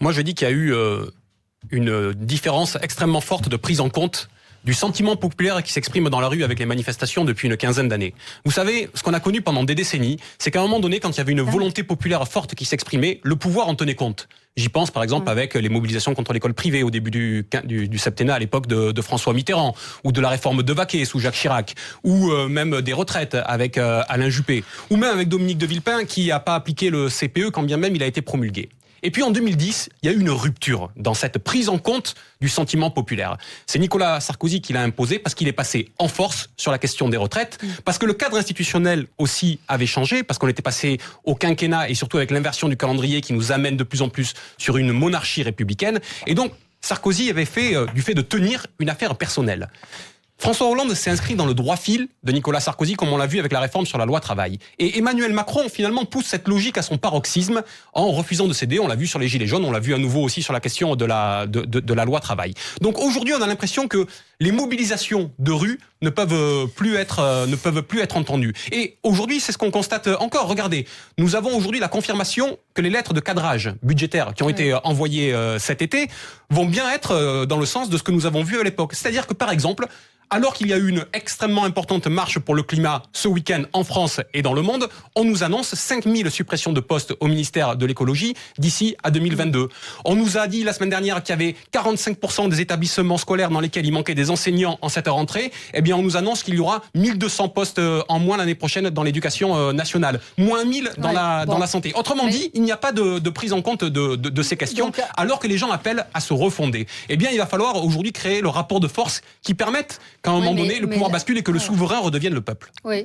Moi, je dis qu'il y a eu une différence extrêmement forte de prise en compte du sentiment populaire qui s'exprime dans la rue avec les manifestations depuis une quinzaine d'années. Vous savez, ce qu'on a connu pendant des décennies, c'est qu'à un moment donné, quand il y avait une volonté populaire forte qui s'exprimait, le pouvoir en tenait compte. J'y pense par exemple avec les mobilisations contre l'école privée au début du septennat à l'époque de François Mitterrand, ou de la réforme de Baquet sous Jacques Chirac, ou même des retraites avec Alain Juppé, ou même avec Dominique de Villepin qui n'a pas appliqué le CPE quand bien même il a été promulgué. Et puis en 2010, il y a eu une rupture dans cette prise en compte du sentiment populaire. C'est Nicolas Sarkozy qui l'a imposé parce qu'il est passé en force sur la question des retraites, parce que le cadre institutionnel aussi avait changé, parce qu'on était passé au quinquennat et surtout avec l'inversion du calendrier qui nous amène de plus en plus sur une monarchie républicaine. Et donc Sarkozy avait fait du fait de tenir une affaire personnelle. François Hollande s'est inscrit dans le droit fil de Nicolas Sarkozy, comme on l'a vu avec la réforme sur la loi travail. Et Emmanuel Macron, finalement, pousse cette logique à son paroxysme en refusant de céder. On l'a vu sur les Gilets jaunes, on l'a vu à nouveau aussi sur la question de la loi travail. Donc aujourd'hui, on a l'impression que les mobilisations de rue ne peuvent plus être entendues. Et aujourd'hui, c'est ce qu'on constate encore. Regardez, nous avons aujourd'hui la confirmation que les lettres de cadrage budgétaire qui ont été envoyées cet été vont bien être dans le sens de ce que nous avons vu à l'époque. C'est-à-dire que, par exemple, alors qu'il y a eu une extrêmement importante marche pour le climat ce week-end en France et dans le monde, on nous annonce 5000 suppressions de postes au ministère de l'écologie d'ici à 2022. On nous a dit la semaine dernière qu'il y avait 45% des établissements scolaires dans lesquels il manquait des enseignants en cette rentrée. Eh bien, on nous annonce qu'il y aura 1200 postes en moins l'année prochaine dans l'éducation nationale. Moins 1000 dans la santé. Autrement dit, il n'y a pas de prise en compte de ces questions, alors que les gens appellent à se refonder. Eh bien, il va falloir aujourd'hui créer le rapport de force qui permette qu'à un moment donné, le pouvoir bascule et que le souverain redevienne le peuple. Oui,